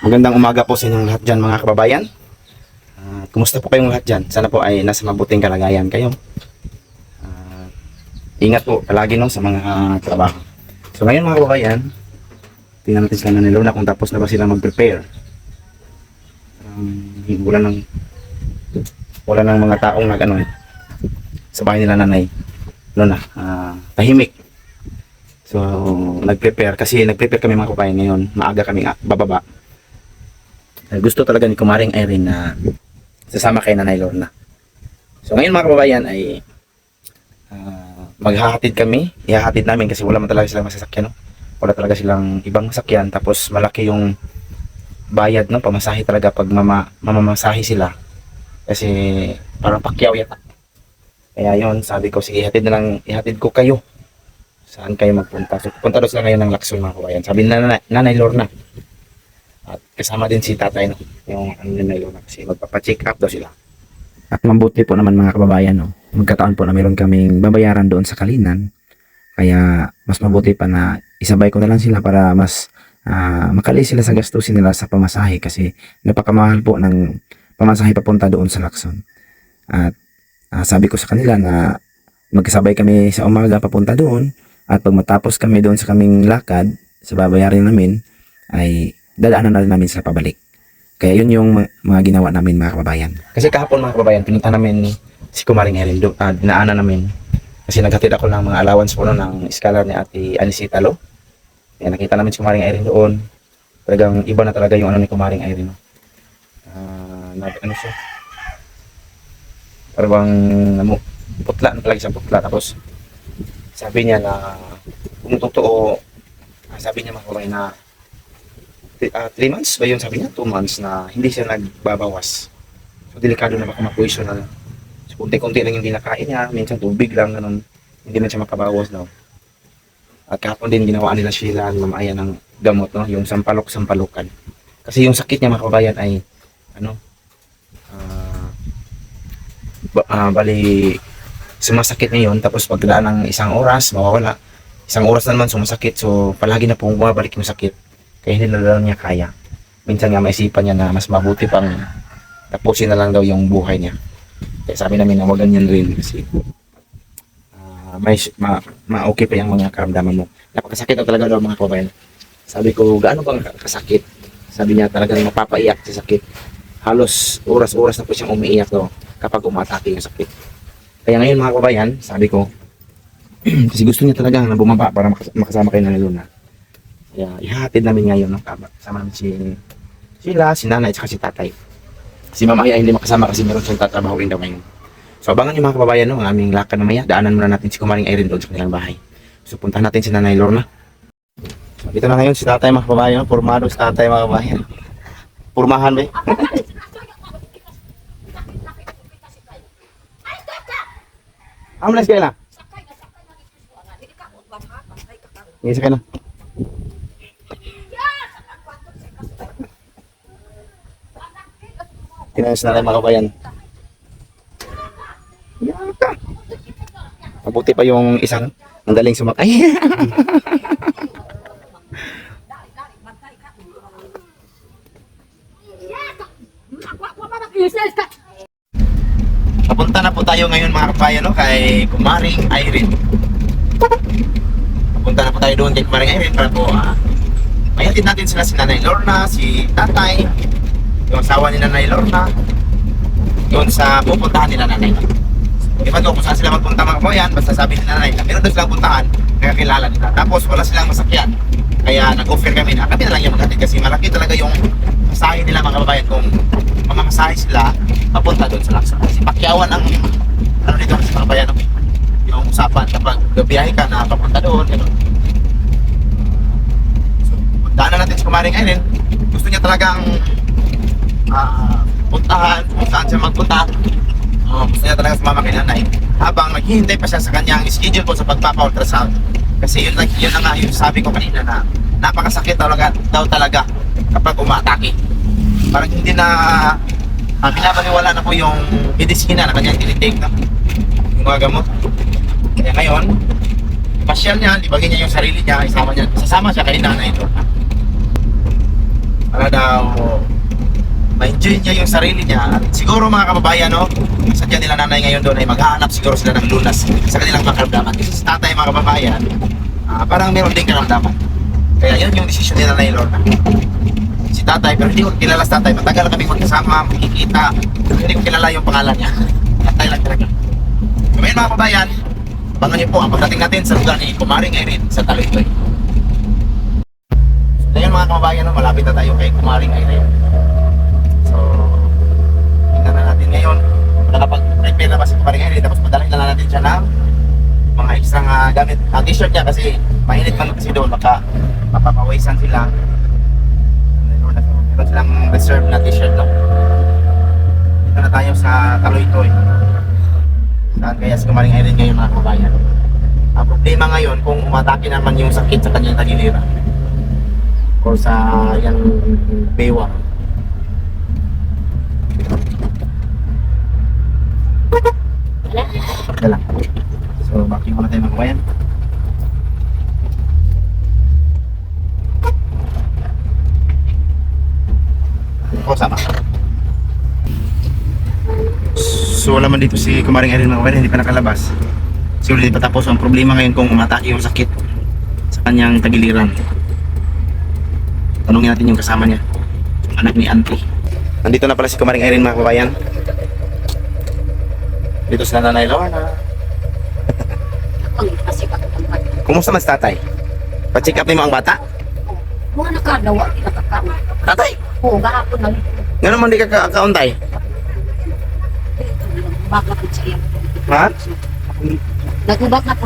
Magandang umaga po sa inyong lahat dyan mga kababayan. Kumusta po kayong lahat dyan? Sana po ay nasa mabuting kalagayan kayo. Ingat po palagi no, sa mga trabaho. So ngayon mga kababayan, tingnan natin sila na Lorna kung tapos na ba sila mag-prepare. Wala ng mga taong sa bahay nila nanay Lorna, tahimik. So nag-prepare kami mga kababayan ngayon. Maaga kami bababa. Gusto talaga ni Kumaring Irene na sasama kay Nanay Lorna. So ngayon mga kababayan ay maghahatid kami. Ihahatid namin kasi wala man talaga silang masasakyan. No? Wala talaga silang ibang masakyan. Tapos malaki yung bayad, no? Pamasahe talaga pag mamamasahe sila. Kasi parang pakyaw yata. Kaya yon sabi ko, sige ihatid ko kayo. Saan kayo magpunta? So punta daw sila ngayon ng Lacson mga kababayan. Sabi na Nanay Lorna. At kasama din si tatay, no? Yung Nanay Lorna kasi magpapacheck up daw sila. At mabuti po naman mga kababayan, no? Magkataon po na meron kaming babayaran doon sa Kalinan. Kaya mas mabuti pa na isabay ko na lang sila para mas makali sila sa gastusin nila sa pamasahe kasi napakamahal po ng pamasahe papunta doon sa Lacson. At sabi ko sa kanila na magkasabay kami sa umaga papunta doon at pag matapos kami doon sa kaming lakad sa babayaran namin ay dadaanan na rin namin sila pabalik. Kaya yun yung mga ginawa namin mga kababayan. Kasi kahapon mga kababayan, pinunta namin si Kumaring Irene, dinaanan namin. Kasi naghatid ako ng mga allowance po ng scholar ni Ate Anisita Lo. Kaya nakita namin si Kumaring Irene doon. Talagang iba na talaga yung ni Kumaring Irene. No? Siya? Parang putla na talaga siyang putla. Tapos sabi niya na kung totoo, sabi niya mga kababayan na 3 months ba yun sabi niya? 2 months na hindi siya nagbabawas. So delikado na baka ma-poison na. So kunti-kunti lang yung dinakain niya, minsan tubig lang ganun. Hindi man siya makabawas daw. At kahapon din ginawa nila Sheila ng mamaya ng gamot, no? Yung sampalok-sampalukan. Kasi yung sakit niya mga kababayan ay bali sumasakit ngayon tapos pagdaan ng 1 oras mawawala. 1 oras na naman sumasakit, so palagi na pong bumabalik yung sakit. Kaya hindi na lang niya kaya. Minsan nga maisipan niya na mas mabuti pang tapusin na lang daw yung buhay niya. Kaya sabi namin na wag ganyan rin kasi okay pa yung mga karamdaman mo. Napakasakit na talaga daw mga kababayan. Sabi ko, gaano bang kasakit? Sabi niya talagang mapapaiyak sa sakit. Halos oras-oras na po siyang umiiyak daw kapag umatake yung sakit. Kaya ngayon mga kababayan, sabi ko, kasi gusto niya talaga na bumaba para makasama kayo na Lorna. Kaya ihahatid namin ngayon, no? Kasama namin si Sheila, si nanay, at si tatay. Si Mama Aya hindi makasama kasi meron siyang tatrabaho rin daw ngayon. So abangan niyo mga kababayan, no? Ang aming lakad mamaya. Daanan muna natin si Kumaring Irene doon sa kanilang bahay. So puntahan natin si Nanay Lorna. So dito na ngayon si tatay mga kababayan, no? Formado si tatay mga kababayan. Purmahan ba eh? Ambulance kayo na? Sige, sakay na. Tinayos na rin mga kabayan. Mabuti pa yung isang ang daling sumakay. Papunta na po tayo ngayon mga kabayan, no? Kay Kumaring Irene. Papunta na po tayo doon kay Kumaring Irene para po mayatid natin sila si Nanay Lorna, si tatay, yung asawa ni Nanay Lorna, doon sa pupuntahan nila nanay. Iba doon kung saan sila magpunta mga kabayan, basta sabi ni nanay na meron doon silang puntahan, kaya kilala nila. Tapos wala silang masakyan, kaya nag-offer kami na kami na lang yung maghatid kasi malaki talaga yung masahe nila mga kabayan kung mamamasahe sila papunta doon sa Lacson. Kasi pakyawan ang dito sa mga kabayan, no? Yung usapan kapag biyahe ka na papunta doon, gano'n. So, daanan natin si Kumaring Irene. Gusto niya talagang puntahan kung saan siya magpunta. Gusto niya talaga sumama kay nanay habang naghihintay pa siya sa kanyang schedule po sa pagpapa-ultrasound. Kasi yun na nga yung sabi ko kanina na napakasakit daw talaga kapag umatake. Parang hindi na pinapaniwala na po yung medisina na kanyang tinitik, no? Yung mga gamot. Kaya ngayon, pasyal niya, libagin niya yung sarili niya, sasama siya kay nanay ito. Para ma-enjoy niya yung sarili niya. At siguro mga kababayan, no, sadya nila nanay ngayon doon ay maghahanap siguro sila ng lunas sa kanilang mga karamdaman. Kasi sa tatay mga kababayan, parang meron din karamdaman. Kaya yun yung desisyon ni Nanay Lorna. Si tatay, pero hindi ko kilala sa tatay. Matagal kami magkasama, magkikita. Hindi ko kilala yung pangalan niya. Tatay lang talaga. So ngayon mga kababayan, abangan niyo po ang pagdating natin sa lugar ni Kumaring Irene sa Taluytoy. So ngayon mga kababayan, no, malapit na tayo kay Kumaring Irene. So, tingnan na natin ngayon. Nakapag-prepare na ba si Kumaring Irene, tapos padalhin na natin siya ng mga extra gamit. Ang t-shirt niya kasi mainit man kasi doon, mapapawisan sila. Meron silang reserve na t-shirt, no? Dito na tayo sa Taluytoy. Saan kaya si Kumaring Irene ngayon mga kabayan? Ang problema ngayon kung umatake naman yung sakit sa kanyang tagiliran or sa yung bewang. Wala. So, backing muna tayo mga kabayan. O, sama. So, wala man dito si Kumaring Irene mga kabayan, hindi pa nakalabas. Siguro hindi pa tapos ang problema ngayon kung umatake yung sakit sa kanyang tagiliran. Tanungin natin yung kasama niya, yung anak ni Auntie. Nandito na pala si Kumaring Irene mga kabayan. Dito sila Nanay Lorna. Kumusta man si tatay? Pa-check up mo ang bata? Mga nakadawa, nakakaon. Tatay? Oo, gahapon lang. Nga naman di ka kauntay? Nagbak na po sa iyo. Ha? Nagbak na po.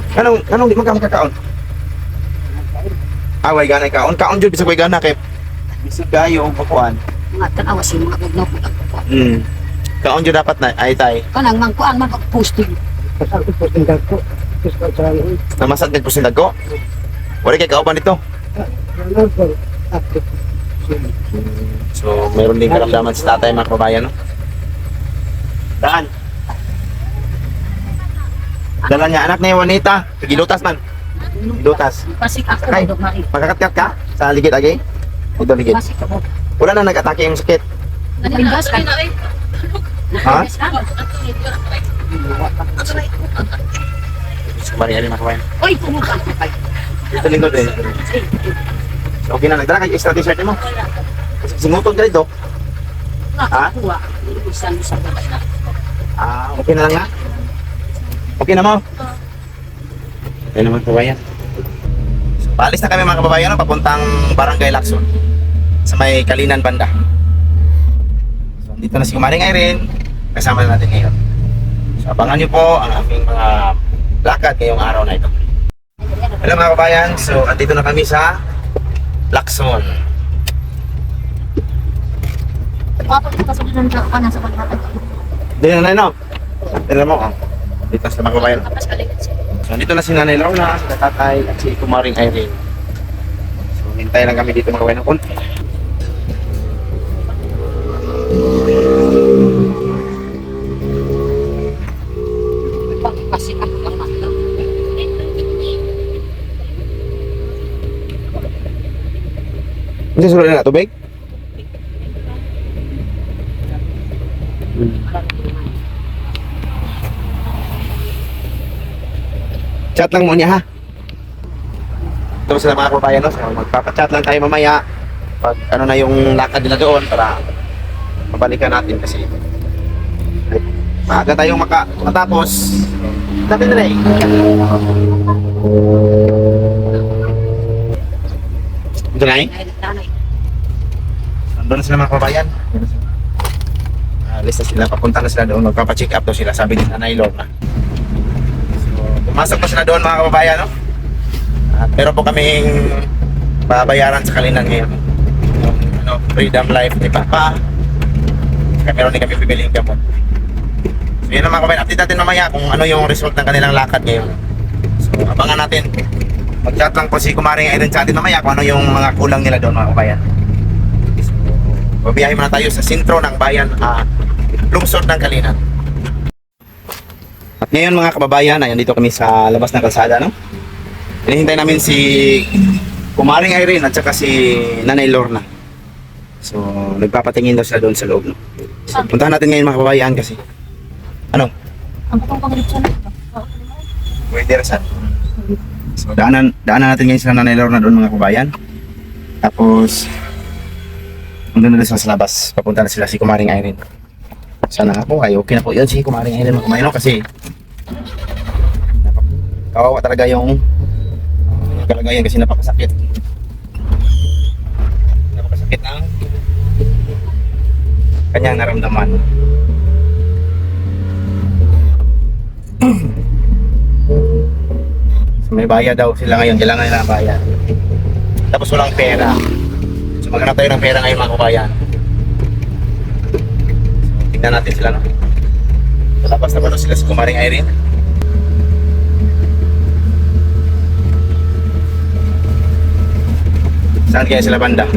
Anong di mo ka makakaon? Away ganay kaon. Kaon jud bisag way gana kay bisag kayo og pakuan. Mga tanawa si mga gagnaw po. Kaon jud dapat na ay tay. Kanang mangkuan man posting. Namasad kag pusindag ko. Wala kay kauban dito. So, mayroon din karamdaman si tatay mga kababayan, no? Daan. Dala niya anak ni Juanita. Gilutas man. Gilutas. Pasik ako Sakay. dog mari. Magkakatkat ka sa ligid agi? Ito ligid. Pasik ako. Wala na nag-atake yung sakit. Nagbingas ka. Ha? Nagbingas ka. Kumaring Irene mga kababayan. Oy, pumunta ako kay. Dito lingkod eh. So, okay na. Nagdala kay extra t-shirt mo. Kasi singutod ka dito. Nakakuha. Isan sa baba na. Okay na lang nga. Okay na mo? Okay naman kababayan. So, paalis na kami mga kababayan, no? Papuntang Barangay Lacson sa may Kalinan banda. So, dito na si Kumaring Irene. Kasama na natin ngayon. So, abangan niyo po ang aming mga lakad ngayong araw na ito. Hello mga kababayan. So, andito na kami sa Lacson. Patok ka sa bilang ka na sa paghatag. Dito na no? Dito mo. Dito sa mga kababayan. Tapos kaligid siya. So, dito na si Nanay Lorna, si tatay, at si Kumaring Irene. So, hintay lang kami dito mga kabayan ng konti. Pasik ako lang mata. Hindi sulit na tubig? Chat lang mo niya ha. Ito sila mga kababayan, no? So, magpapachat lang tayo mamaya pag ano na yung lakad nila doon para mabalikan natin kasi maaga tayong matapos. Sabi nila eh. Ito na eh. Nandun na sila mga kababayan. Alis na sila, papunta na sila doon. Magpapacheck up daw sila, sabi ni Nanay Lorna. Pumasok pa sila doon mga kababayan, no? At meron po kaming babayaran sa Kalinan ngayon. Yung Freedom Life ni Papa. Kaya meron din kami bibiling gamot. So yun ang mga kababayan, update natin mamaya kung ano yung result ng kanilang lakad ngayon. So abangan natin. Mag-chat lang po si Kumaring Irene sa atin mamaya kung ano yung mga kulang nila doon mga kababayan. So babiyahin muna tayo sa sentro ng bayan, lungsod ng Kalinan. At ngayon mga kababayan, ayan dito kami sa labas ng kalsada, no? Hinihintay namin si Kumaring Irene at saka si Nanay Lorna. So, nagpapatingin daw sila doon sa loob, no? So, puntahan natin ngayon mga kababayan kasi. Ano? Ang bukong pangalipsan na ito. Pwede rasan. So, daanan natin ngayon sila Nanay Lorna doon mga kababayan. Tapos, nandun na sila sa labas. Papunta na sila si Kumaring Irene. Sana nga po ay okay na po yun si Kumaring Irene mga kababayan, no? Kasi kawawa talaga yung kalagayan kasi napakasakit. Napakasakit ang kanyang naramdaman. So, may bayad daw sila ngayon, kailangan nila ng bayad. Tapos walang pera. So maghanap tayo ng pera ngayon mga kabayan. So, tignan natin sila, no? Tapos na ba sila sa Kumaring Irene? Saan kaya sila banda?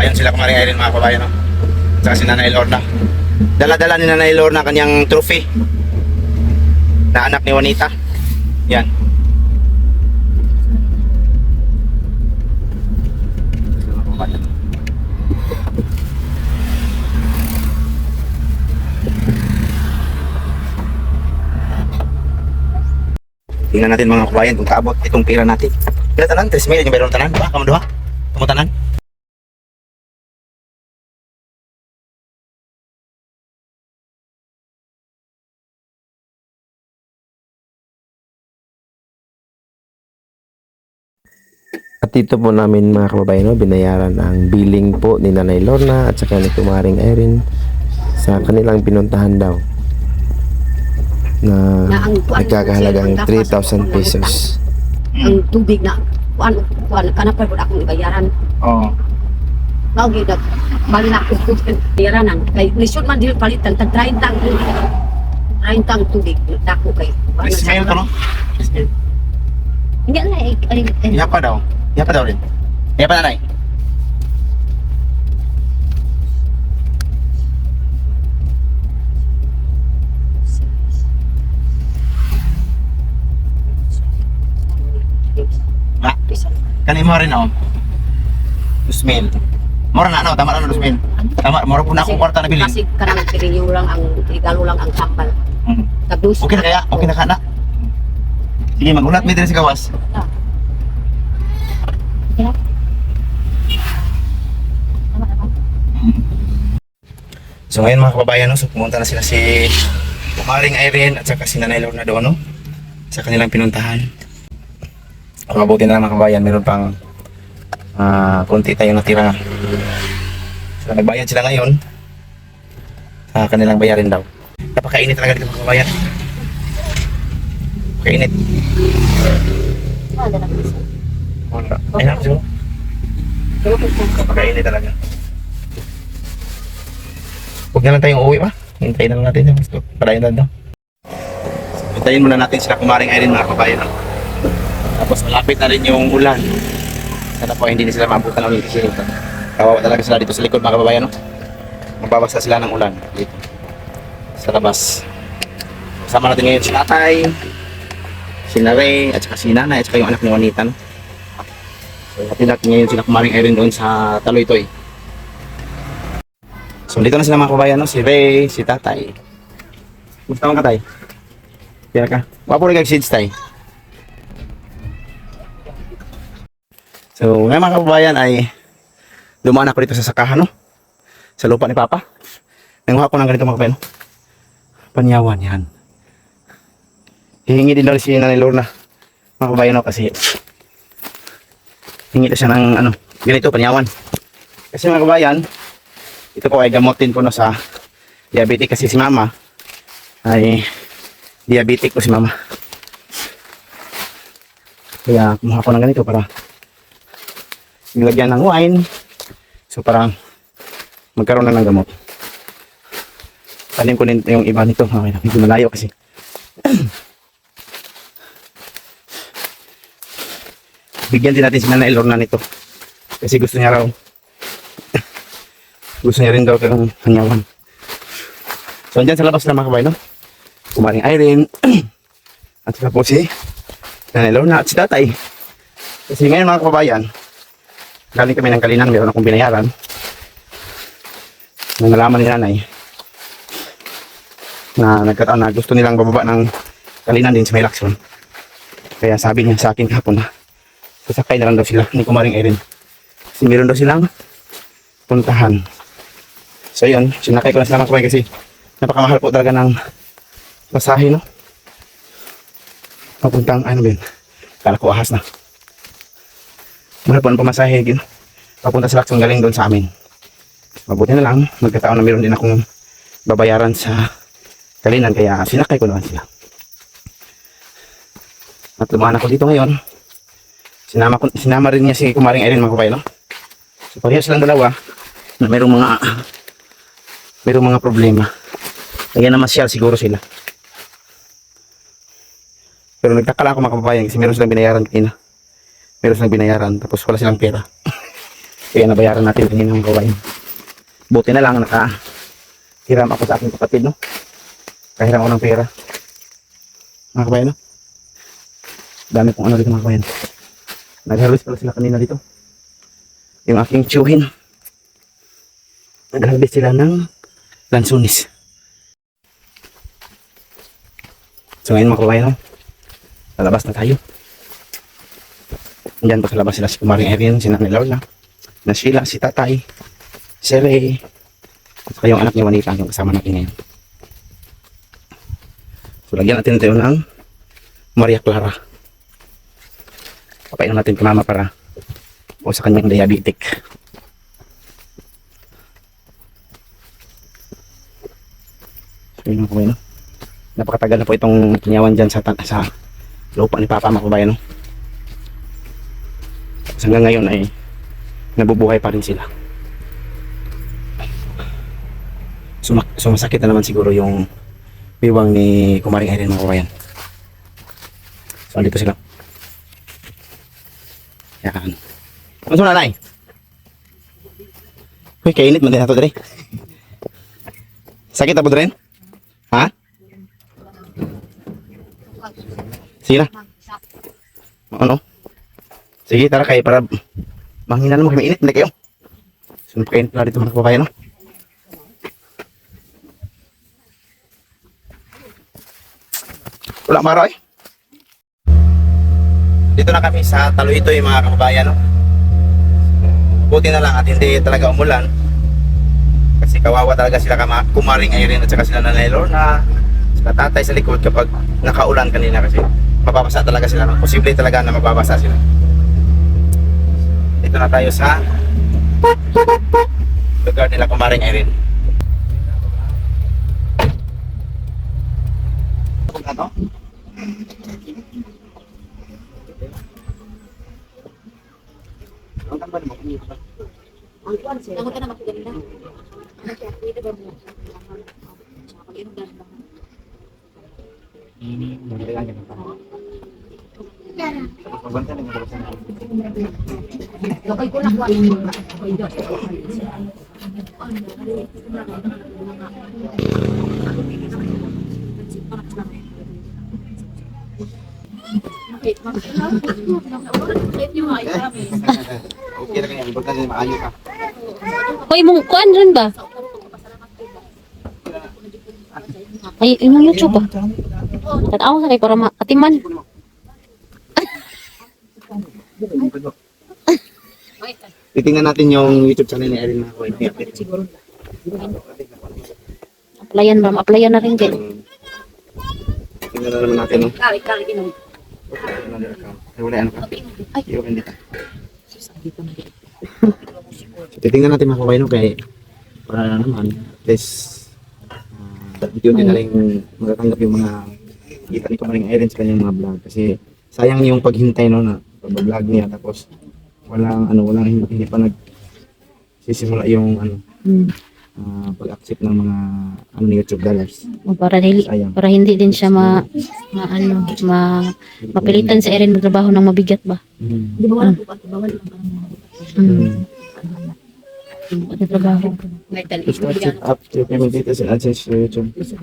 Ayun sila Kumaring Irene mga kabayan, no? Tsaka si Nanay Lorna. Dala-dala ni Nanay Lorna kanyang trophy na anak ni Juanita. Yan. Tingnan natin mga kabayan kung kaabot itong pira natin. Pila tanan? 3,000 yung mayroon tanan? Ba? Kamu doha? Kamu tanan? At dito po namin mga kababayan, no, binayaran ang billing po ni Nanay Lorna at saka ni Kumaring Irene sa kanilang pinuntahan daw na nagkakahalagang 3,000 pesos. Ang tubig na kuan kana pa pud akong bayaran. Oo. Mao gyud bali na ako bayaran nang kay lisod man dili palitan tag 30 ang tubig. 30 ang tubig dako kay. 3,000 to, no? Hindi na Iya pa daw. Iya pa daw rin. Iya pa nanay. Ma, kani mo rin ako. 2,000. Mura na ano, tama na 2,000. Tama, mura po na akong kwarta na bilhin. Kasi kanang pirinyo lang ang regalo lang ang sampal. Hmm. Tagdus. Okay na kaya? Okay na ka na? Sige, magulat mi din si Kawas. So ngayon mga kababayan, no, so pumunta na sila si Kumaring Irene at saka si Nanay Lorna doon, no, sa kanilang pinuntahan. Ang mabuti na lang mga kababayan, meron pang konti tayong natira. So nagbayad sila ngayon sa kanilang bayarin daw. Napakainit talaga dito mga kababayan. Kainit. Ay na, so. Napakainit talaga. Huwag na lang tayong uuwi ba? Hintayin na lang natin yung gusto. Para yun daw. Hintayin muna natin sila Kumaring Irene mga kabayan. No? Tapos malapit na rin yung ulan. Sana po hindi na sila maabutan ng ulit. Kawawa talaga sila dito sa likod mga kababayan. No? Magbabasa sila ng ulan dito sa labas. Kasama natin ngayon si Tatay, si Ray, at saka si Nanay, at saka yung anak ni Juanita. No? So natin ngayon sila Kumaring Irene doon sa Taloytoy. So dito na sila mga kabayan, no? Si Ray, si Tatay. Gusto mo ka, Tay? Kaya ka? Wapo rin kag-seeds, Tay. So ngayon mga kababayan ay dumaan ako dito sa sakahan, no? Sa lupa ni Papa. Nanguha ko ng ganito mga kabayan, no? Panyawan yan. Hihingi din daw si Nanay Lorna mga kabayan, no? Kasi hingi na siya ng ano, ganito, panyawan. Kasi mga kabayan, ito po ay gamutin ko na sa diabetic kasi si Mama ay diabetic po si Mama. Kaya kumuha ko ng ganito para nilagyan ng wine. So parang magkaroon na ng gamot. Talim ko din yung iba nito. Okay, medyo malayo kasi. Bigyan din natin si Nanay Lorna nito. Kasi gusto niya raw. Gusto niya rin daw ng hanyawan. So, andyan sa labas na mga kabayan, no? Kumaring Irene, at saka po si Nanay Lorna at si Tatay. Kasi ngayon mga kababayan, galing kami ng Kalinan, meron akong binayaran. Nung nalaman ni Nanay na nagkataon na gusto nilang bababa ng Kalinan din sa may Lacson. Kaya sabi niya sa akin kahapon na sasakay na lang daw sila ni Kumaring Irene. Kasi meron daw silang puntahan. So yun, sinakay ko na sila mga kababayan kasi napakamahal po talaga ng pasahe, no? Papuntang ano din, kala ko ahas na. Mahal po ang pamasahe yun. Papunta sa Lacson galing doon sa amin. Mabuti na lang, magkataon na meron din akong babayaran sa Kalinan kaya sinakay ko naman sila. At lumaan ako dito ngayon. Sinama rin niya si Kumaring Irene mga kabayan, no? So parehas silang dalawa na merong mga problema. Kaya na masyal siguro sila. Pero nagtakala ako mga kababayan kasi meron silang binayaran kanina. Meron silang binayaran tapos wala silang pera. Kaya nabayaran natin kanina mga kababayan. Buti na lang nakahiram ako sa aking kapatid, no? Kahiram ako ng pera. Mga kababayan, no? Dami kong ano dito mga kababayan. Nag-harvest pala sila kanina dito. Yung aking tiyuhin. Nag-harvest sila ng lansunis. So ngayon mga kababayan, no? Sa labas na tayo. Diyan pa sa labas sila si Kumaring Irene, si Nanay Lorna, na Sheila, si Tatay, si Ray, at saka yung anak ni Juanita yung kasama natin ngayon. So lagyan natin ito ng Maria Clara. Papainom natin kay mama para o sa kanyang diabetic. So yun mga kabayan, no? Napakatagal na po itong kinyawan dyan sa lupa ni Papa mga kabayan, no? Tapos hanggang ngayon ay nabubuhay pa rin sila. Sumasakit na naman siguro yung biwang ni Kumaring Irene mga kabayan. So andito sila. Yan. Ano sa nanay? Uy, kainit man din nato dire. Sakit na po rin? Ha? Sige na. Ano? Sige, tara kayo para manghinan mo, mainit, hindi kayo. So, napakainit na dito mga kababayan, no? Wala maro eh. Dito na kami sa Taloytoy mga kababayan, no? Buti na lang at hindi talaga umulan. Kasi kawawa talaga sila Kumaring Irene at saka sila Nanay Lorna, sila Tatay sa likod kapag nakaulan kanina kasi mababasa talaga sila, no? Posible talaga na mababasa sila. Dito na tayo sa lugar nila Kumaring Irene. Ano? Ang kuwan sila. Ang kuwan na makaganda. Ang kaya pwede ba mo? Kapag ko na kuwan. Okay na kanya, importante maayo ka. Hoy, mong kuan rin ba? Ay, yung YouTube ba? Tatawa sa kay para makatiman. Titingnan natin yung YouTube channel ni Irene mga kababayan. Siguro. Applyan na rin din. Tingnan na naman natin, no? Kali inom. Ay, wala ano ka? Ay, hindi ka. Titingnan natin mga kababayan, no? Kaya para naman, at least yun din na rin magatanggap yung mga kita ni Kumaring Irene sa kanyang mga vlog. Kasi sayang yung paghintay, no, na pag-vlog niya tapos walang hindi pa nagsisimula yung pag-accept ng mga YouTube dollars. O para hindi din siya mapilitan sa Erin magtrabaho ng mabigat ba? Di ba wala po bawal. Ano trabaho? May tali. Set up your payment details and AdSense to YouTube. Jud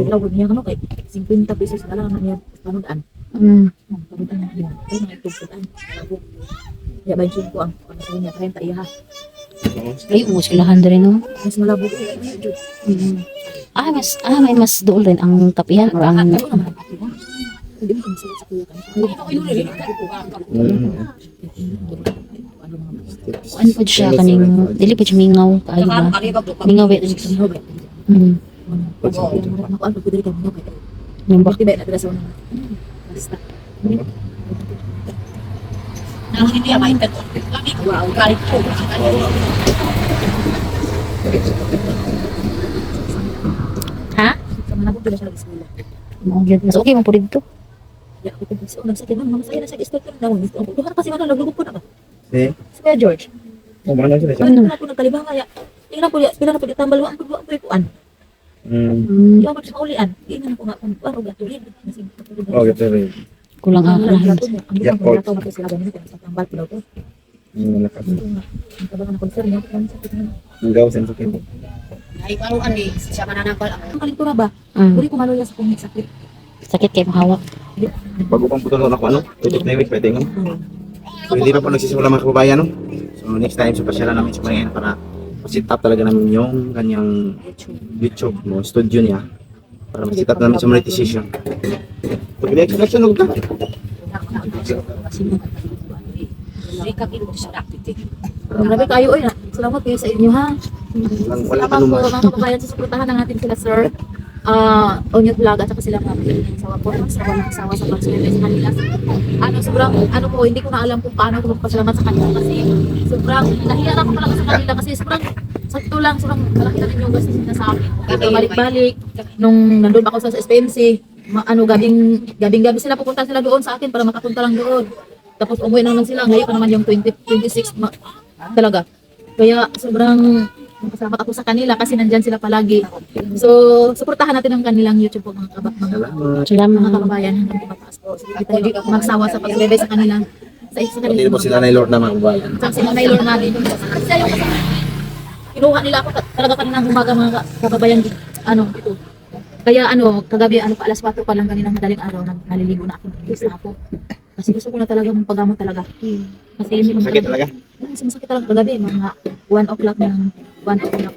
lang niya kano kay 50 pesos na lang na niya panudan. Panudan na niya. Ay na ituputan. Ya banjin ko ang ano sa niya 30 iya ha. Ay, umusilahan rin, no? Mas malabo ko jud. May mas dool rin ang kapihan or ang Hindi mo kasi sa kuya kan. ano po siya kaning dili po siya mingaw kaayo ba? Mingaw ba? Ano ko diri kan mo kay. Yung Bakit ba na dira sa una. Basta. Nang hindi may tet. Lagi ko ang galit ko. Ha? Sa manabo dira sa eskwela. Mas okay mo po dito. Ya ko kasi unang sa kinang mga saya na sa instructor na wala. Ang duha kasi man naglugod po na ba. Eh, Si Kuya George. kumana sila siya. Ano na po nagkalibang kaya. Tingnan po ya, pila na po di tambal wa ang pagbuan po kuan. Di ako sa ulian. Tingnan po nga kung ano gatulid. Oh, gitu rin. Kulang ang alahin. Yeah, Ang pagkakataon na sila ganito sa tambal po daw to. Malakas. Ang tabakan na concern niya. Ang sakit na. Ang gawas ang sakit. Ay paruan ni siya mananambal ako. Ang kalintura ba? Mm. Buri ko maluya sa kung sakit. Sakit kayo mahawak. Bago pang putol ako, ano? Tutok na yung week, pwede nga. So, hindi pa po nagsisimula mga kababayan, no? So, next time, so, pasyalan namin sa mga para sit up talaga namin yung kanyang YouTube, no? Studio niya. Para mag-sit up namin sa monetization. So, hindi explanation, huwag ka. Hindi ka kilo sa activity. Grabe kayo oy na. Salamat kayo sa inyo ha. Wala pa Salamat po naman. mga kababayan sa suportahan ng ating sila sir. Onyot Vlog at saka sila mga sawa po sa pagsulit sa kanila. Sobrang po, hindi ko na alam kung paano ko magpasalamat sa kanila kasi sobrang nahiya na ako talaga sa kanila kasi sobrang sakto lang, sobrang malaki na rin yung gastos nila sa akin. Kaya balik-balik, nung nandun ako sa SPMC, gabing-gabi sila pupunta sila doon sa akin para makapunta lang doon. Tapos umuwi naman sila, ngayon pa naman yung 2026 talaga. Kaya sobrang pasalamat ako sa kanila kasi nandyan sila palagi. So, suportahan natin ang kanilang YouTube po mga Salamat. Salamat. kababayan hanggang tumataas po. So, hindi tayo magsawa sa pagbebe sa kanilang sa Hindi po sila na Lord na mga kababayan. Sa sila na Lord natin. Kasi yung kasama, kinuha nila ako talaga kaninang umaga mga kababayan dito. Kaya kagabi pa alas 4 pa lang kaninang madaling araw naliligo na ako sa ako. Kasi gusto ko na talaga magpagamot talaga. Kasi hindi ko Sakit talaga. Masakit talaga kagabi mga 1 o'clock ng 1 o'clock.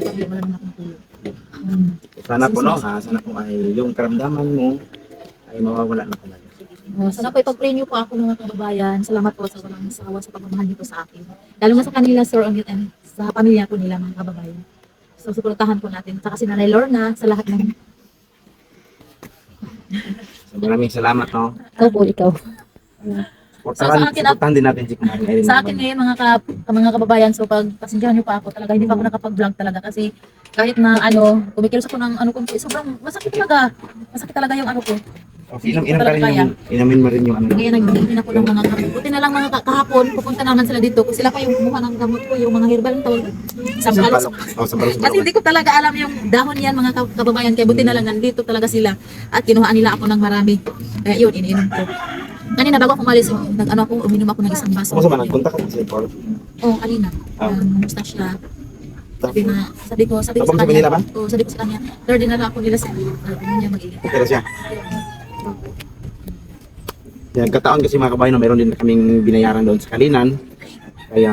Kagabi wala naman akong tulog. Sana po, no? Sana po ay yung karamdaman mo ay mawawala na talaga. Sana po ipag-pray niyo po ako mga kababayan. Salamat po sa walang sawa sa pagmamahal niyo po sa akin. Lalo na sa kanila, Sir Ongit, and sa pamilya po nila mga kababayan. So, suportahan po natin. Saka si Nanay Lorna, sa lahat ng... So, maraming salamat, no? Ikaw po, ikaw. Supportahan din natin si Kumaring Irene. Sa akin ngayon, mga kababayan, so pag pasensyahan niyo pa ako talaga, hindi pa ako nakapag-vlog talaga kasi kahit na kumikilos ako ng sobrang masakit talaga. Masakit talaga yung ko. Okay, inom ka rin yung, inamin mo rin yung ano. Kaya nagbitin ako ng mga buti na lang mga kahapon, pupunta naman sila dito. Kasi sila pa yung kumuha ng gamot ko, yung mga herbal ng tawag. Sampalos. Kasi hindi ko talaga alam yung dahon yan mga kababayan. Kaya buti na lang nandito talaga sila. At kinuhaan nila ako ng marami. Kaya yun, iniinom ko. Kanina bago ako umalis, uminom ako ng isang baso. Kung saan man, nagpunta ka sa Paul. Oo, kanina. Kumusta siya? Sabi ko sa Tapos sabi nila kanya. ba? Oo, sabi ko sa kanya. Third din na lang ako nila sa niya mag-ingat. Okay na siya. Yan, kataon kasi mga kabayan, meron din kaming binayaran doon sa Kalinan. Kaya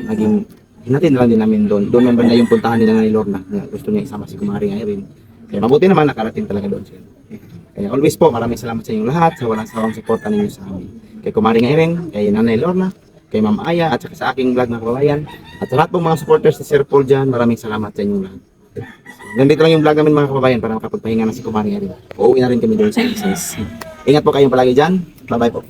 naging hinatin na lang din namin doon. Doon naman na yung puntahan nila ni Lorna. Gusto niya isama si Kumaring Irene. Kaya mabuti naman nakarating talaga doon siya. Kaya always po, maraming salamat sa inyong lahat sa walang sawang suporta ninyo sa amin. Kay Kumaring Irene, kay Nanay Lorna, kay Ma'am Aya, at saka sa aking vlog mga kababayan. At sa lahat po mga supporters ni Sir Paul dyan, maraming salamat sa inyong lahat. Nandito lang yung vlog namin mga kababayan para makapagpahinga na si Kumaring Irene. Uuwi na rin kami doon sa business. Ingat po kayong palagi dyan. Bye-bye po.